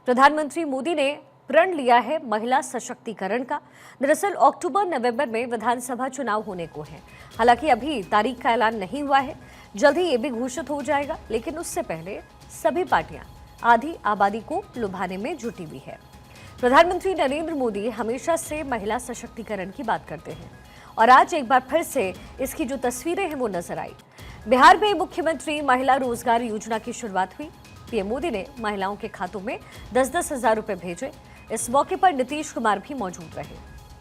प्रधानमंत्री मोदी ने प्रण लिया है महिला सशक्तिकरण का। दरअसल अक्टूबर नवंबर में विधानसभा चुनाव होने को हैं। हालांकि अभी तारीख का ऐलान नहीं हुआ है, जल्द ही ये भी घोषित हो जाएगा, लेकिन उससे पहले सभी पार्टियां आधी आबादी को लुभाने में जुटी हुई है। प्रधानमंत्री नरेंद्र मोदी हमेशा से महिला सशक्तिकरण की बात करते हैं और आज एक बार फिर से इसकी जो तस्वीरें हैं वो नजर आई। बिहार में मुख्यमंत्री महिला रोजगार योजना की शुरुआत हुई। पीएम मोदी ने महिलाओं के खातों में 10-10 हजार रुपए भेजे। इस मौके पर नीतीश कुमार भी मौजूद रहे।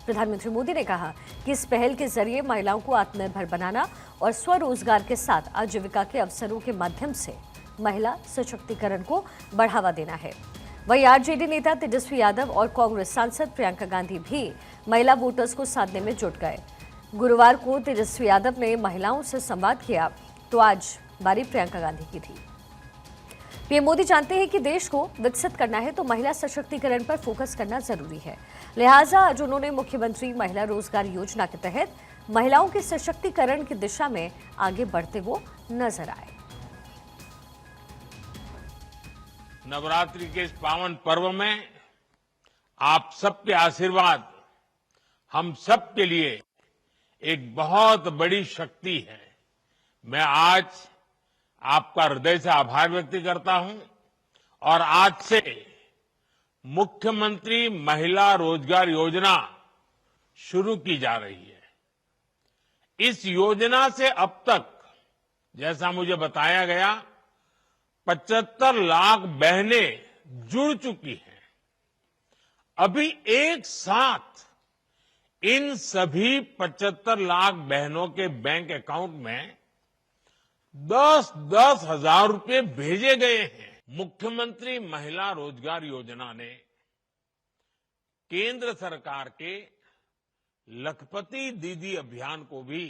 प्रधानमंत्री मोदी ने कहा कि इस पहल के जरिए महिलाओं को आत्मनिर्भर बनाना और स्वरोजगार के साथ आजीविका के अवसरों के माध्यम से महिला सशक्तिकरण को बढ़ावा देना है। वहीं आरजेडी नेता तेजस्वी यादव और कांग्रेस सांसद प्रियंका गांधी भी महिला वोटर्स को साधने में जुट गए। गुरुवार को तेजस्वी यादव ने महिलाओं से संवाद किया, तो आज बारी प्रियंका गांधी की थी। पीएम मोदी जानते हैं कि देश को विकसित करना है तो महिला सशक्तिकरण पर फोकस करना जरूरी है। लिहाजा आज उन्होंने मुख्यमंत्री महिला रोजगार योजना के तहत महिलाओं के सशक्तिकरण की दिशा में आगे बढ़ते वो नजर आए। नवरात्रि के इस पावन पर्व में आप सबके आशीर्वाद हम सब के लिए एक बहुत बड़ी शक्ति है। मैं आज आपका हृदय से आभार व्यक्त करता हूं और आज से मुख्यमंत्री महिला रोजगार योजना शुरू की जा रही है। इस योजना से अब तक जैसा मुझे बताया गया 75 लाख बहनें जुड़ चुकी हैं। अभी एक साथ इन सभी 75 लाख बहनों के बैंक अकाउंट में 10-10 हजार रुपए भेजे गए हैं। मुख्यमंत्री महिला रोजगार योजना ने केंद्र सरकार के लखपति दीदी अभियान को भी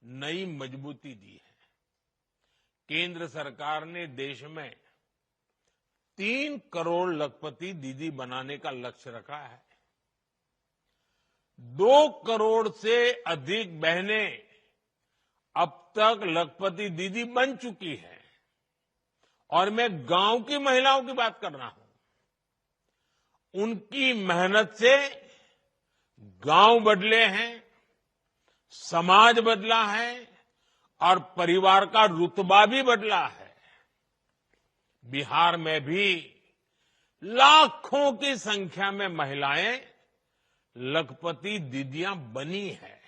नई मजबूती दी है। केंद्र सरकार ने देश में 3 करोड़ लखपति दीदी बनाने का लक्ष्य रखा है। 2 करोड़ से अधिक बहनें अब तक लखपति दीदी बन चुकी है और मैं गांव की महिलाओं की बात कर रहा हूं। उनकी मेहनत से गांव बदले हैं, समाज बदला है और परिवार का रुतबा भी बदला है। बिहार में भी लाखों की संख्या में महिलाएं लखपति दीदियां बनी है।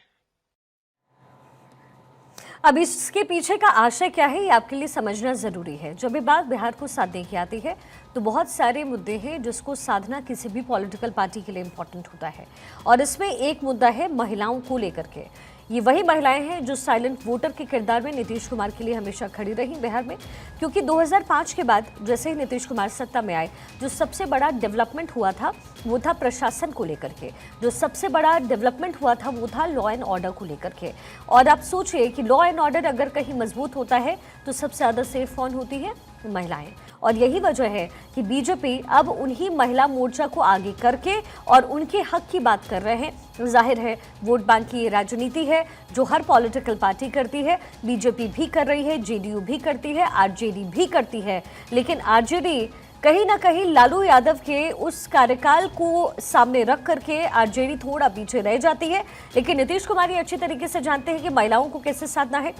अब इसके पीछे का आशय क्या है, ये आपके लिए समझना जरूरी है। जब ये बात बिहार को साधने की आती है तो बहुत सारे मुद्दे हैं जिसको साधना किसी भी पॉलिटिकल पार्टी के लिए इंपॉर्टेंट होता है और इसमें एक मुद्दा है महिलाओं को लेकर के। ये वही महिलाएं हैं जो साइलेंट वोटर के किरदार में नीतीश कुमार के लिए हमेशा खड़ी रही बिहार में, क्योंकि 2005 के बाद जैसे ही नीतीश कुमार सत्ता में आए, जो सबसे बड़ा डेवलपमेंट हुआ था वो था प्रशासन को लेकर के। जो सबसे बड़ा डेवलपमेंट हुआ था वो था लॉ एंड ऑर्डर को लेकर के। और आप सोचिए कि लॉ एंड ऑर्डर अगर कहीं मजबूत होता है तो सबसे ज्यादा सेफ कौन होती है? महिलाएं। और यही वजह है कि बीजेपी अब उन्हीं महिला मोर्चा को आगे करके और उनके हक की बात कर रहे हैं। जाहिर है वोट बैंक की ये राजनीति है जो हर पॉलिटिकल पार्टी करती है। बीजेपी भी कर रही है, जेडीयू भी करती है, आरजेडी भी करती है, लेकिन आरजेडी कहीं ना कहीं लालू यादव के उस कार्यकाल को सामने रख करके आरजेडी थोड़ा पीछे रह जाती है। लेकिन नीतीश कुमार ये अच्छी तरीके से जानते हैं कि महिलाओं को कैसे साधना है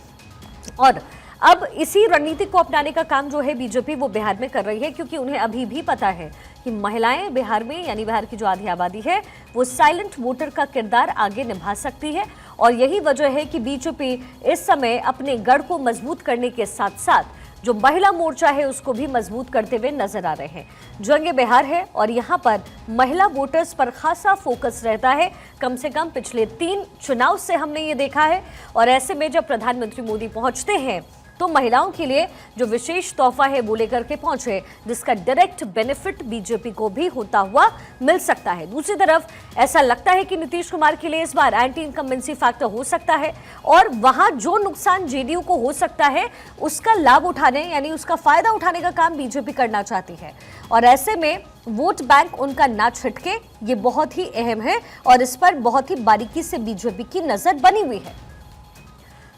और अब इसी रणनीति को अपनाने का काम जो है बीजेपी वो बिहार में कर रही है, क्योंकि उन्हें अभी भी पता है कि महिलाएं बिहार में, यानी बिहार की जो आधी आबादी है, वो साइलेंट वोटर का किरदार आगे निभा सकती है। और यही वजह है कि बीजेपी इस समय अपने गढ़ को मजबूत करने के साथ साथ जो महिला मोर्चा है उसको भी मजबूत करते हुए नजर आ रहे हैं। जंग बिहार है और यहाँ पर महिला वोटर्स पर खासा फोकस रहता है। कम से कम पिछले 3 चुनाव से हमने ये देखा है। और ऐसे में जब प्रधानमंत्री मोदी पहुंचते हैं तो महिलाओं के लिए जो विशेष तोहफा है वो लेकर के पहुंचे, जिसका डायरेक्ट बेनिफिट बीजेपी को भी होता हुआ मिल सकता है। दूसरी तरफ ऐसा लगता है कि नीतीश कुमार के लिए इस बार एंटी इनकम्बेंसी फैक्टर हो सकता है और वहां जो नुकसान जेडीयू को हो सकता है उसका लाभ उठाने, यानी उसका फायदा उठाने का काम बीजेपी करना चाहती है। और ऐसे में वोट बैंक उनका ना छिटके, ये बहुत ही अहम है और इस पर बहुत ही बारीकी से बीजेपी की नजर बनी हुई है।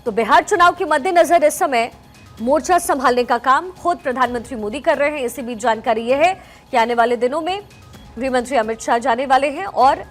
तो बिहार चुनाव के मद्देनजर इस समय मोर्चा संभालने का काम खुद प्रधानमंत्री मोदी कर रहे हैं। इसी बीच जानकारी यह है कि आने वाले दिनों में गृह मंत्री अमित शाह जाने वाले हैं और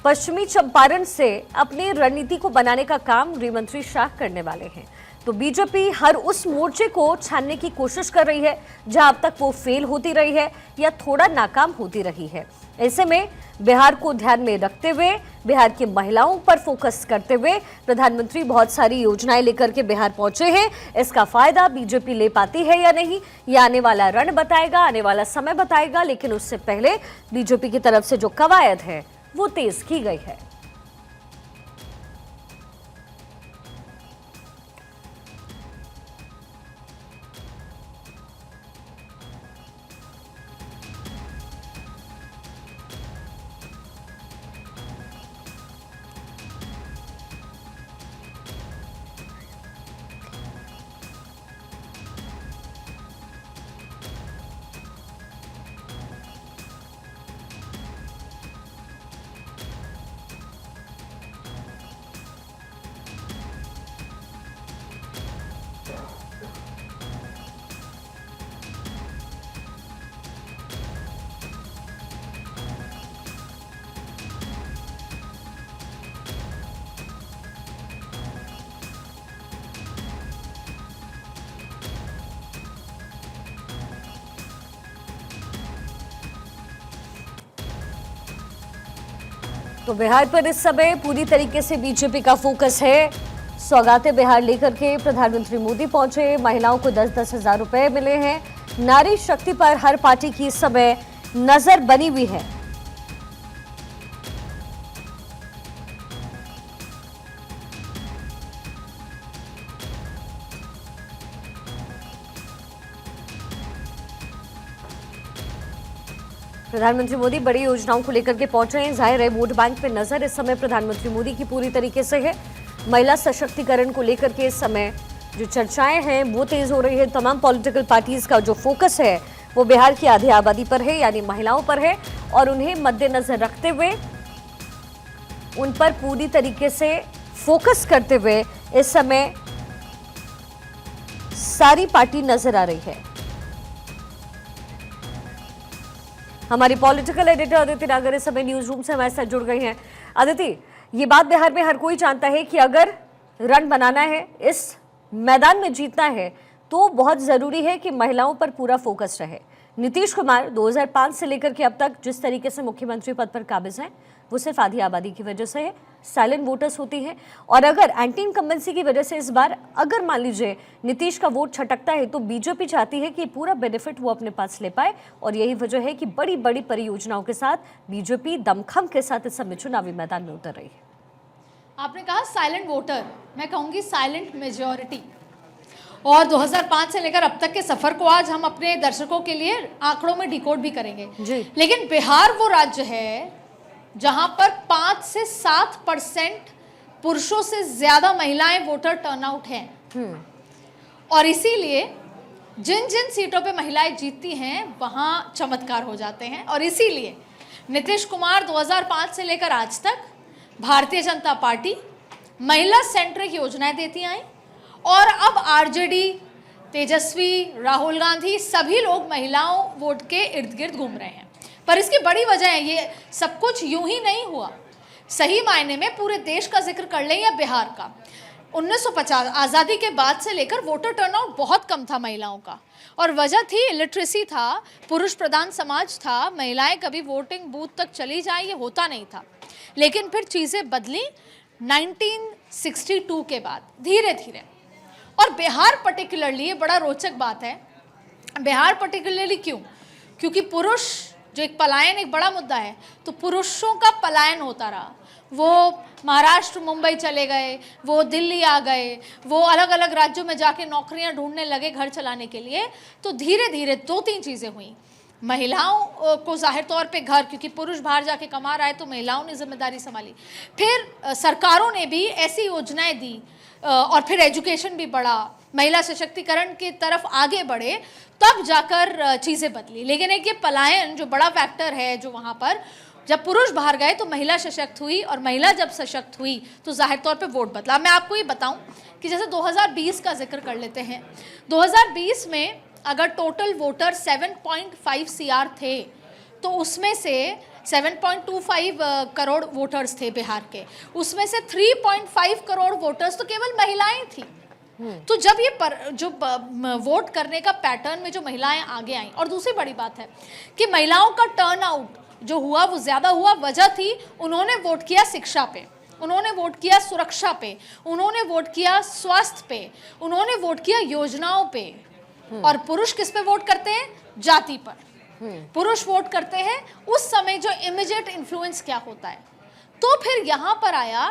पश्चिमी चंपारण से अपनी रणनीति को बनाने का काम गृह मंत्री शाह करने वाले हैं। तो बीजेपी हर उस मोर्चे को छानने की कोशिश कर रही है जहां अब तक वो फेल होती रही है या थोड़ा नाकाम होती रही है। ऐसे में बिहार को ध्यान में रखते हुए, बिहार की महिलाओं पर फोकस करते हुए प्रधानमंत्री बहुत सारी योजनाएं लेकर के बिहार पहुंचे हैं। इसका फायदा बीजेपी ले पाती है या नहीं, ये आने वाला रण बताएगा, आने वाला समय बताएगा। लेकिन उससे पहले बीजेपी की तरफ से जो कवायद है वो तेज की गई है। तो बिहार पर इस समय पूरी तरीके से बीजेपी का फोकस है। सौगाते बिहार लेकर के प्रधानमंत्री मोदी पहुंचे। महिलाओं को 10-10 हजार रुपए मिले हैं। नारी शक्ति पर हर पार्टी की इस समय नजर बनी हुई है। प्रधानमंत्री मोदी बड़ी योजनाओं को लेकर के पहुंच रहे हैं। जाहिर है वोट बैंक पे नजर इस समय प्रधानमंत्री मोदी की पूरी तरीके से है। महिला सशक्तिकरण को लेकर के इस समय जो चर्चाएं हैं वो तेज हो रही है। तमाम पॉलिटिकल पार्टीज का जो फोकस है वो बिहार की आधी आबादी पर है, यानी महिलाओं पर है, और उन्हें मद्देनजर रखते हुए उन पर पूरी तरीके से फोकस करते हुए इस समय सारी पार्टी नजर आ रही है। हमारी पॉलिटिकल एडिटर अदिति नागर इस समय न्यूज रूम से हमारे साथ जुड़ गई हैं। अदिति, ये बात बिहार में हर कोई जानता है कि अगर रन बनाना है, इस मैदान में जीतना है, तो बहुत जरूरी है कि महिलाओं पर पूरा फोकस रहे। नीतीश कुमार 2005 से लेकर के अब तक जिस तरीके से मुख्यमंत्री पद पर काबिज हैं वो सिर्फ आधी आबादी की वजह से है, साइलेंट वोटर्स होती है। और अगर एंटी इनकम्बेंसी की वजह से इस बार अगर मान लीजिए नीतीश का वोट छटकता है तो बीजेपी चाहती है कि पूरा बेनिफिट वो अपने पास ले पाए, और यही वजह है कि बड़ी बड़ी परियोजनाओं के साथ बीजेपी दमखम के साथ इस समय चुनावी मैदान में उतर रही है। आपने कहा साइलेंट वोटर, मैं कहूंगी साइलेंट मेजॉरिटी। और 2005 से लेकर अब तक के सफर को आज हम अपने दर्शकों के लिए आंकड़ों में डिकोड भी करेंगे जी। लेकिन बिहार वो राज्य है जहां पर 5 से 7% पुरुषों से ज्यादा महिलाएं वोटर टर्नआउट हैं। और इसीलिए जिन जिन सीटों पे महिलाएं जीतती हैं वहां चमत्कार हो जाते हैं। और इसीलिए नीतीश कुमार 2005 से लेकर आज तक भारतीय जनता पार्टी महिला सेंट्रिक योजनाएं देती आई, और अब आरजेडी, तेजस्वी, राहुल गांधी सभी लोग महिलाओं वोट के इर्द गिर्द घूम रहे हैं। पर इसकी बड़ी वजह है, ये सब कुछ यूं ही नहीं हुआ। सही मायने में पूरे देश का जिक्र कर लें या बिहार का, 1950 आज़ादी के बाद से लेकर वोटर टर्नआउट बहुत कम था महिलाओं का, और वजह थी इलिटरेसी था, पुरुष प्रधान समाज था, महिलाएं कभी वोटिंग बूथ तक चली जाए ये होता नहीं था। लेकिन फिर चीज़ें बदली 1962 के बाद धीरे धीरे। और बिहार पर्टिकुलरली, ये बड़ा रोचक बात है, बिहार पर्टिकुलरली क्यों? क्योंकि पुरुष जो एक पलायन एक बड़ा मुद्दा है, तो पुरुषों का पलायन होता रहा। वो महाराष्ट्र, मुंबई चले गए, वो दिल्ली आ गए, वो अलग अलग राज्यों में जाके नौकरियां ढूंढने लगे घर चलाने के लिए। तो धीरे धीरे 2-3 चीज़ें हुई। महिलाओं को जाहिर तौर पे घर, क्योंकि पुरुष बाहर जाके कमा रहा है तो महिलाओं ने जिम्मेदारी संभाली। फिर सरकारों ने भी ऐसी योजनाएं दी, और फिर एजुकेशन भी बढ़ा, महिला सशक्तिकरण की तरफ आगे बढ़े, तब जाकर चीज़ें बदली। लेकिन एक ये पलायन जो बड़ा फैक्टर है जो वहाँ पर, जब पुरुष बाहर गए तो महिला सशक्त हुई, और महिला जब सशक्त हुई तो जाहिर तौर पे वोट बदला। मैं आपको ये बताऊं कि जैसे 2020 का जिक्र कर लेते हैं। 2020 में अगर टोटल वोटर 7.5 CR थे तो उसमें से 7.25 करोड़ वोटर्स थे बिहार के, उसमें से 3.5 करोड़ वोटर्स तो केवल महिलाएं थी। तो जब ये वोट करने का पैटर्न में जो महिलाएं आगे आई, और दूसरी बड़ी बात है कि महिलाओं का टर्न आउट जो हुआ वो ज़्यादा हुआ, वजह थी उन्होंने वोट किया शिक्षा पे, उन्होंने वोट किया सुरक्षा पे, उन्होंने वोट किया स्वास्थ्य पे, उन्होंने वोट किया योजनाओं पे। और पुरुष किस पे वोट करते हैं? जाति पर। पुरुष वोट करते हैं उस समय जो इमीडिएट इन्फ्लुएंस क्या होता है। तो फिर यहाँ पर आया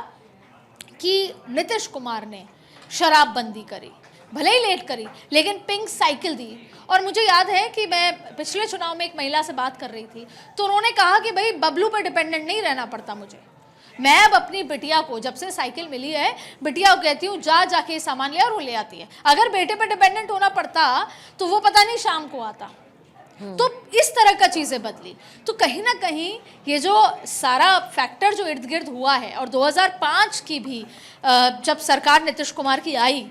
कि नीतीश कुमार ने शराबबंदी करी, भले ही लेट करी लेकिन पिंक साइकिल दी। और मुझे याद है कि मैं पिछले चुनाव में एक महिला से बात कर रही थी तो उन्होंने कहा कि भाई बबलू पर डिपेंडेंट नहीं रहना पड़ता मुझे, मैं अब अपनी बिटिया को, जब से साइकिल मिली है, बिटिया को कहती हूँ जाके सामान ले, और वो ले आती है। अगर बेटे पर डिपेंडेंट होना पड़ता तो वो पता नहीं शाम को आता। तो इस तरह का चीज़ें बदली। तो कहीं ना कहीं ये जो सारा फैक्टर जो इर्द गिर्द हुआ है, और 2005 की भी जब सरकार नीतीश कुमार की आई,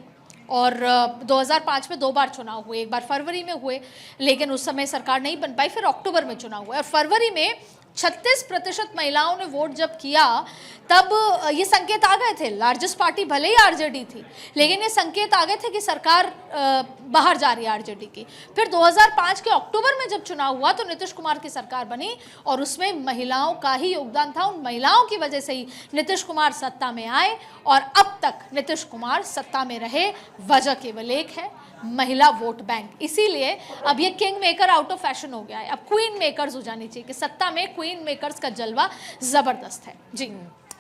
और 2005 में 2 बार चुनाव हुए, एक बार फरवरी में हुए लेकिन उस समय सरकार नहीं बन पाई, फिर अक्टूबर में चुनाव हुआ, और फरवरी में 36% महिलाओं ने वोट जब किया तब ये संकेत आ गए थे, लार्जेस्ट पार्टी भले ही आरजेडी थी लेकिन ये संकेत आ गए थे कि सरकार बाहर जा रही है आरजेडी की। फिर 2005 के अक्टूबर में जब चुनाव हुआ तो नीतीश कुमार की सरकार बनी, और उसमें महिलाओं का ही योगदान था। उन महिलाओं की वजह से ही नीतीश कुमार सत्ता में आए, और अब तक नीतीश कुमार सत्ता में रहे। वजह केवल एक है, महिला वोट बैंक। इसीलिए अब ये king maker out of fashion हो गया है, अब क्वीन मेकर्स हो जानी चाहिए कि सत्ता में क्वीन मेकर्स का जलवा जबरदस्त है। जी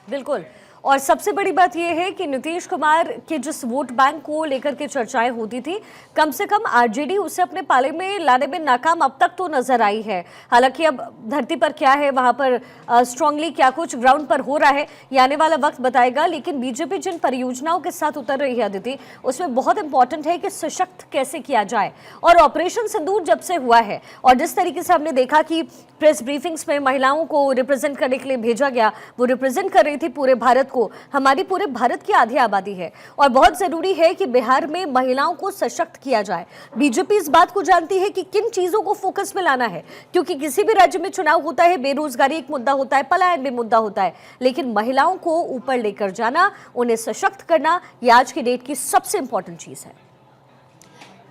बिल्कुल। और सबसे बड़ी बात यह है कि नीतीश कुमार के जिस वोट बैंक को लेकर के चर्चाएं होती थी, कम से कम आरजेडी उसे अपने पाले में लाने में नाकाम अब तक तो नजर आई है। हालांकि अब धरती पर क्या है, वहां पर स्ट्रांगली क्या कुछ ग्राउंड पर हो रहा है, ये आने वाला वक्त बताएगा। लेकिन बीजेपी जिन परियोजनाओं के साथ उतर रही है अदिति, उसमें बहुत इंपॉर्टेंट है कि सशक्त कैसे किया जाए। और ऑपरेशन सिंदूर जब से हुआ है, और जिस तरीके से हमने देखा कि प्रेस ब्रीफिंग्स में महिलाओं को रिप्रेजेंट करने के लिए भेजा गया, वो रिप्रेजेंट कर रही थी पूरे भारत को। हमारी पूरे भारत की आधी आबादी है, और बहुत जरूरी है कि बिहार में महिलाओं को सशक्त किया जाए। बीजेपी इस बात को जानती है कि किन चीजों को फोकस में लाना है, क्योंकि किसी भी राज्य में चुनाव होता है, बेरोजगारी एक मुद्दा होता है, पलायन भी मुद्दा होता है, लेकिन महिलाओं को ऊपर लेकर जाना, उन्हें सशक्त करना, ये आज की डेट की सबसे इंपॉर्टेंट चीज है।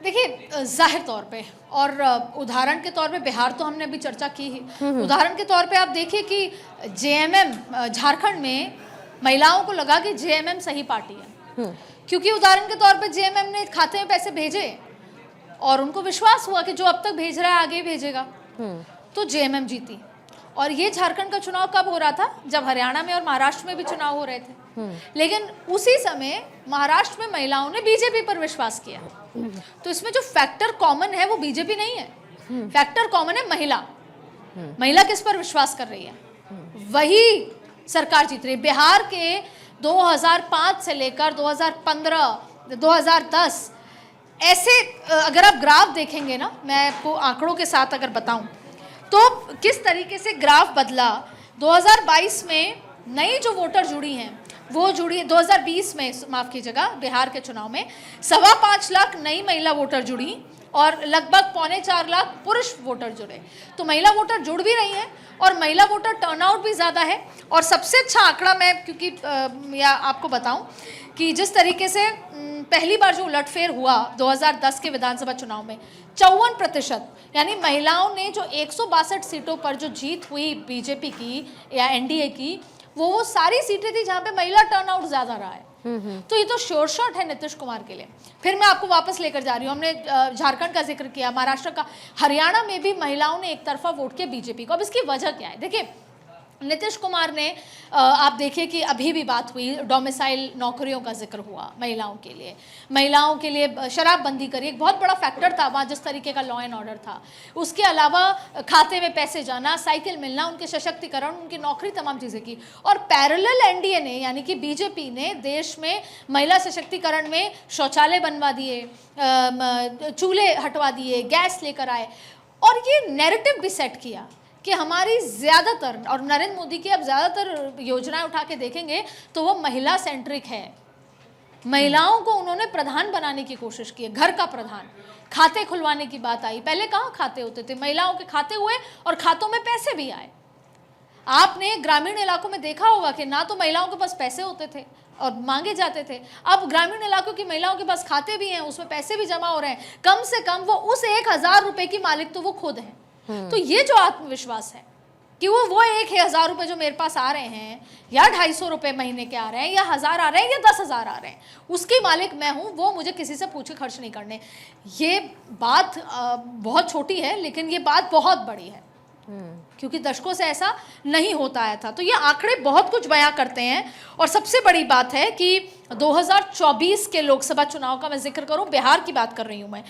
देखिए, जाहिर तौर पे और उदाहरण के तौर पे बिहार तो हमने अभी चर्चा की ही, उदाहरण के तौर पे आप देखिए कि जेएमएम झारखंड में महिलाओं को लगा कि जेएमएम सही पार्टी है, क्योंकि उदाहरण के तौर पे जेएमएम ने खाते में पैसे भेजे और उनको विश्वास हुआ कि जो अब तक भेज रहा है आगे भेजेगा, तो जेएमएम जीती। और ये झारखंड का चुनाव कब हो रहा था? जब हरियाणा में और महाराष्ट्र में भी चुनाव हो रहे थे, लेकिन उसी समय महाराष्ट्र में महिलाओं ने बीजेपी पर विश्वास किया। तो इसमें जो फैक्टर कॉमन है वो बीजेपी नहीं है, फैक्टर कॉमन है महिला। महिला किस पर विश्वास कर रही है, वही सरकार जीत रही है। बिहार के 2005 से लेकर 2015, 2010 ऐसे अगर आप ग्राफ देखेंगे ना, मैं आपको आंकड़ों के साथ अगर बताऊं तो किस तरीके से ग्राफ बदला। 2022 में नई जो वोटर जुड़ी हैं वो जुड़ी, 2020 में माफ़ कीजिएगा, बिहार के चुनाव में 5.25 लाख नई महिला वोटर जुड़ी और लगभग 3.25 लाख पुरुष वोटर जुड़े। तो महिला वोटर जुड़ भी रही हैं और महिला वोटर टर्नआउट भी ज़्यादा है। और सबसे अच्छा आंकड़ा मैं क्योंकि या आपको बताऊं कि जिस तरीके से पहली बार जो उलटफेर हुआ 2010 के विधानसभा चुनाव में 54%, यानी महिलाओं ने जो 162 सीटों पर जो जीत हुई बीजेपी की या एनडीए की, वो सारी सीटें थी जहां पे महिला टर्नआउट ज्यादा रहा है। तो ये तो श्योर शॉट है नीतीश कुमार के लिए। फिर मैं आपको वापस लेकर जा रही हूँ, हमने झारखंड का जिक्र किया, महाराष्ट्र का, हरियाणा में भी महिलाओं ने एक तरफा वोट किया बीजेपी को। अब इसकी वजह क्या है? देखिए, नीतीश कुमार ने आप देखिए कि अभी भी बात हुई, डोमिसाइल नौकरियों का जिक्र हुआ महिलाओं के लिए शराबबंदी करी, एक बहुत बड़ा फैक्टर था वहाँ जिस तरीके का लॉ एंड ऑर्डर था। उसके अलावा खाते में पैसे जाना, साइकिल मिलना, उनके सशक्तिकरण, उनकी नौकरी, तमाम चीज़ें की। और पैरेलल एनडीए ने यानी कि बीजेपी ने देश में महिला सशक्तिकरण में शौचालय बनवा दिए, चूल्हे हटवा दिए, गैस लेकर आए, और ये नैरेटिव भी सेट किया कि कि हमारी ज़्यादातर, और नरेंद्र मोदी की अब ज़्यादातर योजनाएं उठा के देखेंगे तो वो महिला सेंट्रिक है। महिलाओं को उन्होंने प्रधान बनाने की कोशिश की है, घर का प्रधान। खाते खुलवाने की बात आई, पहले कहाँ खाते होते थे, महिलाओं के खाते हुए और खातों में पैसे भी आए। आपने ग्रामीण इलाकों में देखा होगा कि ना तो महिलाओं के पास पैसे होते थे और मांगे जाते थे, अब ग्रामीण इलाकों की महिलाओं के पास खाते भी हैं, उसमें पैसे भी जमा हो रहे हैं। कम से कम वो उस 1,000 रुपए की मालिक तो वो खुद हैं। तो ये जो आत्मविश्वास है कि वो 1,000 रुपए जो मेरे पास आ रहे हैं, या 250 रुपए महीने के आ रहे हैं, या 1000 आ रहे हैं, या 10,000 आ रहे हैं, उसकी मालिक मैं हूं, वो मुझे किसी से पूछ के खर्च नहीं करने। ये बात बहुत छोटी है, लेकिन ये बात बहुत बड़ी है, क्योंकि दशकों से ऐसा नहीं होता आया था। तो ये आंकड़े बहुत कुछ बयां करते हैं। और सबसे बड़ी बात है कि 2024 के लोकसभा चुनाव का मैं जिक्र करूं, बिहार की बात कर रही हूं मैं,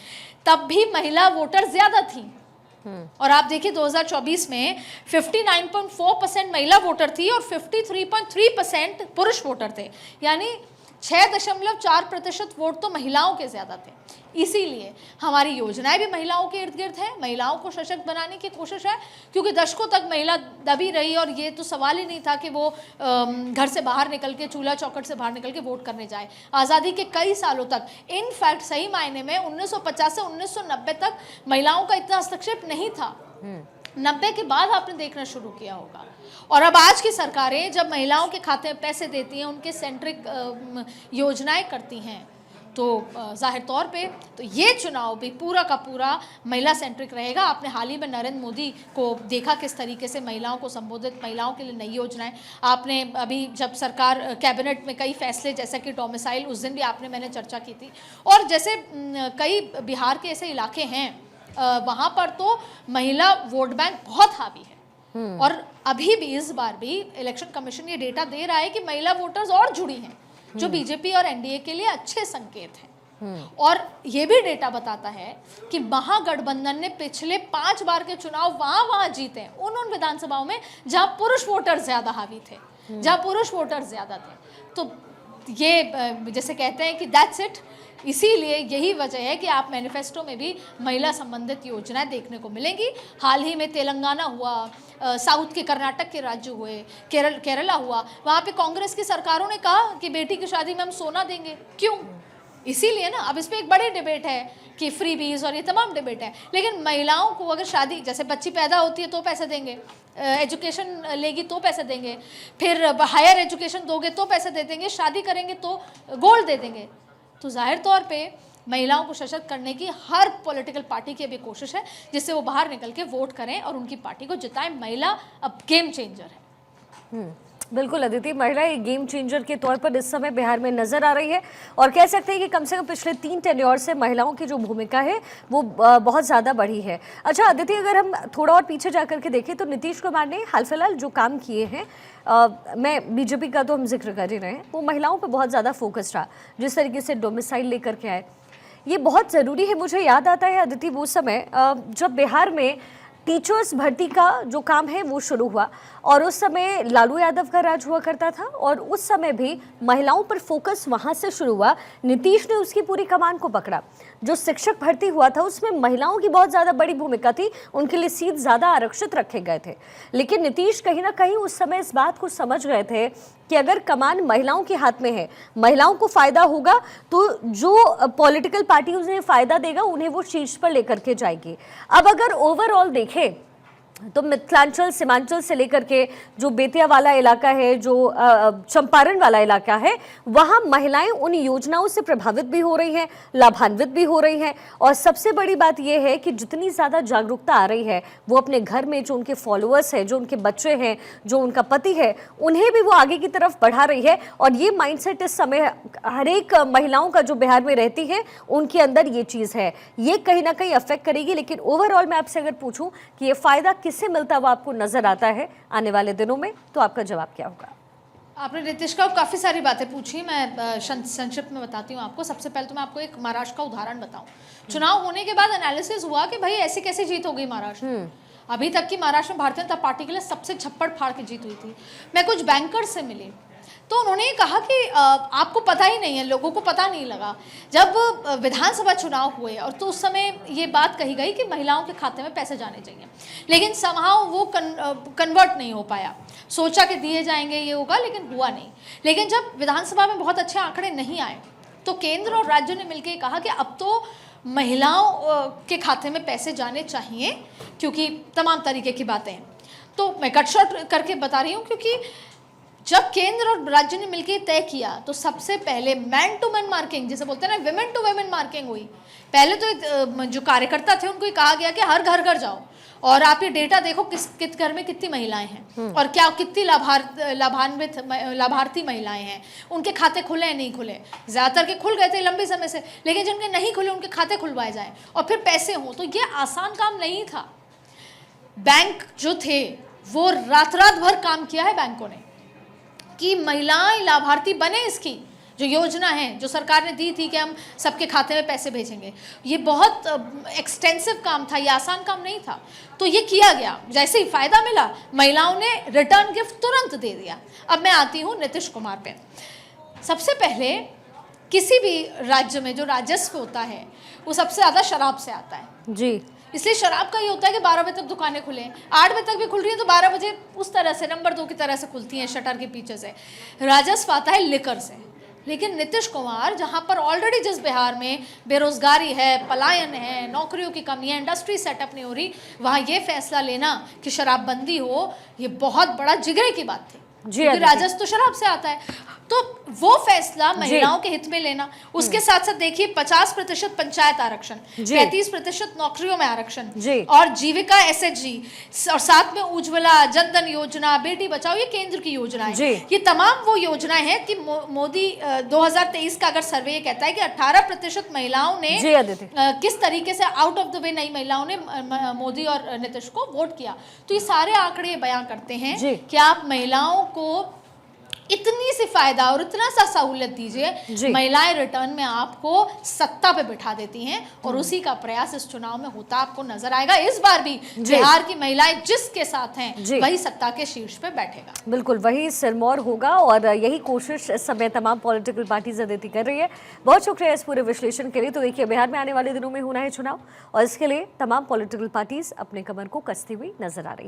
तब भी महिला वोटर ज्यादा थी। और आप देखिए 2024 में 59.4% महिला वोटर थी और 53.3% पुरुष वोटर थे, यानी 6.4% वोट तो महिलाओं के ज्यादा थे। इसीलिए हमारी योजनाएं भी महिलाओं के इर्द गिर्द है, महिलाओं को सशक्त बनाने की कोशिश है, क्योंकि दशकों तक महिला दबी रही और ये तो सवाल ही नहीं था कि वो घर से बाहर निकल के, चूल्हा चौखट से बाहर निकल के वोट करने जाए। आज़ादी के कई सालों तक, इनफैक्ट सही मायने में 1950 से 1990 तक महिलाओं का इतना हस्तक्षेप नहीं था। 90 के बाद आपने देखना शुरू किया होगा। और अब आज की सरकारें जब महिलाओं के खाते में पैसे देती हैं, उनके सेंट्रिक योजनाएं करती हैं, तो जाहिर तौर पे तो ये चुनाव भी पूरा का पूरा महिला सेंट्रिक रहेगा। आपने हाल ही में नरेंद्र मोदी को देखा किस तरीके से महिलाओं को संबोधित, महिलाओं के लिए नई योजनाएं। आपने अभी जब सरकार कैबिनेट में कई फैसले, जैसे कि डोमिसाइल, उस दिन भी मैंने चर्चा की थी। और जैसे कई बिहार के ऐसे इलाके हैं वहाँ पर तो महिला वोट बैंक बहुत हावी है। और अभी भी, इस बार भी इलेक्शन कमीशन ये डेटा दे रहा है कि महिला वोटर्स और जुड़ी हैं, जो बीजेपी और एनडीए के लिए अच्छे संकेत हैं। और ये भी डेटा बताता है कि महागठबंधन ने पिछले 5 बार के चुनाव वहां जीते हैं, उन विधानसभाओं में जहां पुरुष वोटर ज्यादा हावी थे, जहां पुरुष वोटर ज्यादा थे। तो ये जैसे कहते हैं कि दैट्स इट। इसीलिए यही वजह है कि आप मैनिफेस्टो में भी महिला संबंधित योजनाएं देखने को मिलेंगी। हाल ही में तेलंगाना हुआ, साउथ के कर्नाटक के राज्य हुए, केरला हुआ, वहाँ पे कांग्रेस की सरकारों ने कहा कि बेटी की शादी में हम सोना देंगे। क्यों? इसीलिए ना, अब इस पर एक बड़ी डिबेट है कि फ्री बीज और ये तमाम डिबेट है। लेकिन महिलाओं को अगर शादी, जैसे बच्ची पैदा होती है तो पैसे देंगे, एजुकेशन लेगी तो पैसे देंगे, फिर हायर एजुकेशन दोगे तो पैसे दे देंगे, शादी करेंगे तो गोल्ड दे देंगे। तो जाहिर तौर पे महिलाओं को सशक्त करने की हर पॉलिटिकल पार्टी की अभी कोशिश है, जिससे वो बाहर निकल के वोट करें और उनकी पार्टी को जिताएं। महिला अब गेम चेंजर है। बिल्कुल अदिति, महिला एक गेम चेंजर के तौर पर इस समय बिहार में नजर आ रही है। और कह सकते हैं कि कम से कम पिछले 3 टेन्योर से महिलाओं की जो भूमिका है वो बहुत ज़्यादा बढ़ी है। अच्छा अदिति, अगर हम थोड़ा और पीछे जा करके देखें तो नीतीश कुमार ने हाल फिलहाल जो काम किए हैं, मैं बीजेपी का तो हम जिक्र कर ही रहे हैं, वो महिलाओं पर बहुत ज़्यादा फोकस रहा। जिस तरीके से डोमिसाइल लेकर के आए, ये बहुत ज़रूरी है। मुझे याद आता है अदिति, वो समय जब बिहार में टीचर्स भर्ती का जो काम है वो शुरू हुआ, और उस समय लालू यादव का राज हुआ करता था, और उस समय भी महिलाओं पर फोकस वहां से शुरू हुआ। नीतीश ने उसकी पूरी कमान को पकड़ा। जो शिक्षक भर्ती हुआ था उसमें महिलाओं की बहुत ज़्यादा बड़ी भूमिका थी, उनके लिए सीट ज़्यादा आरक्षित रखे गए थे। लेकिन नीतीश कहीं ना कहीं उस समय इस बात को समझ गए थे कि अगर कमान महिलाओं के हाथ में है, महिलाओं को फ़ायदा होगा, तो जो पॉलिटिकल पार्टी उन्हें फ़ायदा देगा उन्हें वो शीर्ष पर लेकर के जाएगी। अब अगर ओवरऑल देखें तो मिथिलांचल, सीमांचल से लेकर के जो बेतिया वाला इलाका है, जो चंपारण वाला इलाका है, वहाँ महिलाएं उन योजनाओं से प्रभावित भी हो रही हैं, लाभान्वित भी हो रही हैं। और सबसे बड़ी बात यह है कि जितनी ज़्यादा जागरूकता आ रही है, वो अपने घर में जो उनके फॉलोअर्स हैं, जो उनके बच्चे हैं, जो उनका पति है, उन्हें भी वो आगे की तरफ बढ़ा रही है। और ये माइंडसेट इस समय हर एक महिलाओं का जो बिहार में रहती है उनके अंदर ये चीज़ है, ये कहीं ना कहीं अफेक्ट करेगी। लेकिन ओवरऑल मैं आपसे अगर पूछूं कि ये फ़ायदा किससे मिलता हुआ आपको नजर आता है आने वाले दिनों में, तो आपका जवाब क्या होगा? आपने नीतीश का काफ़ी सारी बातें पूछी, मैं संक्षिप्त में बताती हूँ आपको। सबसे पहले तो मैं आपको एक महाराष्ट्र का उदाहरण बताऊं। चुनाव होने के बाद एनालिसिस हुआ कि भाई ऐसी कैसी जीत हो गई महाराष्ट्र। अभी तक की महाराष्ट्र में भारतीय जनता पार्टी के लिए सबसे छप्पड़ फाड़ की जीत हुई थी। मैं कुछ बैंकर्स से मिली, तो उन्होंने कहा कि आपको पता ही नहीं है, लोगों को पता नहीं लगा जब विधानसभा चुनाव हुए, और तो उस समय ये बात कही गई कि महिलाओं के खाते में पैसे जाने चाहिए, लेकिन समहाउ वो कन्वर्ट नहीं हो पाया। सोचा कि दिए जाएंगे, ये होगा, लेकिन हुआ नहीं। लेकिन जब विधानसभा में बहुत अच्छे आंकड़े नहीं आए तो केंद्र और राज्य ने मिलकर कहा कि अब तो महिलाओं के खाते में पैसे जाने चाहिए, क्योंकि तमाम तरीके की बातें हैं। तो मैं कट शॉर्ट करके बता रही हूँ, क्योंकि जब केंद्र और राज्य ने मिलकर तय किया तो सबसे पहले मैन टू मैन मार्किंग, जिसे बोलते हैं ना, विमेन टू विमेन मार्किंग हुई। पहले तो जो कार्यकर्ता थे उनको कहा गया कि हर घर घर जाओ और आप ये डेटा देखो किस घर में कितनी महिलाएं हैं और क्या कितनी लाभार्थी महिलाएं हैं, उनके खाते खुले हैं नहीं खुले। ज़्यादातर के खुल गए थे लंबे समय से, लेकिन जिनके नहीं खुले उनके खाते खुलवाए जाएं और फिर पैसे हों। तो ये आसान काम नहीं था। बैंक जो थे वो रात भर काम किया है बैंकों ने कि महिलाएं लाभार्थी बने। इसकी जो योजना है जो सरकार ने दी थी कि हम सबके खाते में पैसे भेजेंगे, ये बहुत एक्सटेंसिव काम था, ये आसान काम नहीं था। तो ये किया गया, जैसे ही फायदा मिला महिलाओं ने रिटर्न गिफ्ट तुरंत दे दिया। अब मैं आती हूँ नीतीश कुमार पे। सबसे पहले किसी भी राज्य में जो राजस्व होता है वो सबसे ज़्यादा शराब से आता है जी, इसलिए शराब का ये होता है कि 12 बजे तक दुकानें खुले, 8 बजे तक भी खुल रही है तो 12 बजे उस तरह से नंबर 2 की तरह से खुलती हैं शटर के पीछे से। राजस्व आता है लिकर से। लेकिन नीतीश कुमार, जहां पर ऑलरेडी जिस बिहार में बेरोजगारी है, पलायन है, नौकरियों की कमी है, इंडस्ट्री सेटअप नहीं हो रही, वहां ये फैसला लेना कि शराबबंदी हो, ये बहुत बड़ा जिगरे की बात थी, क्योंकि राजस्व तो शराब से आता है। तो वो फैसला महिलाओं के हित में लेना, उसके साथ साथ देखिए 50% पंचायत आरक्षण, 35% नौकरियों में आरक्षण और जीविका SHG, और साथ में उज्ज्वला, जनधन योजना, बेटी बचाओ, ये केंद्र की योजनाएं, ये तमाम वो योजनाएं हैं कि मोदी 2023 का अगर सर्वे ये कहता है कि 18% महिलाओं ने किस तरीके से आउट ऑफ द वे नई महिलाओं ने मोदी और नीतीश को वोट किया। तो ये सारे आंकड़े बयां करते हैं कि आप महिलाओं को इतनी सी फायदा और इतना सा सहूलियत दीजिए, महिलाएं रिटर्न में आपको सत्ता पे बिठा देती हैं, और उसी का प्रयास इस चुनाव में होता आपको नजर आएगा। इस बार भी बिहार की महिलाएं जिसके साथ हैं वही सत्ता के शीर्ष पे बैठेगा। बिल्कुल वही सिरमौर होगा, और यही कोशिश इस समय तमाम पॉलिटिकल पार्टीज अदिति कर रही है। बहुत शुक्रिया इस पूरे विश्लेषण के लिए। तो देखिए, बिहार में आने वाले दिनों में होना है चुनाव, और इसके लिए तमाम पॉलिटिकल पार्टीज अपने कमर को कसती हुई नजर आ रही है।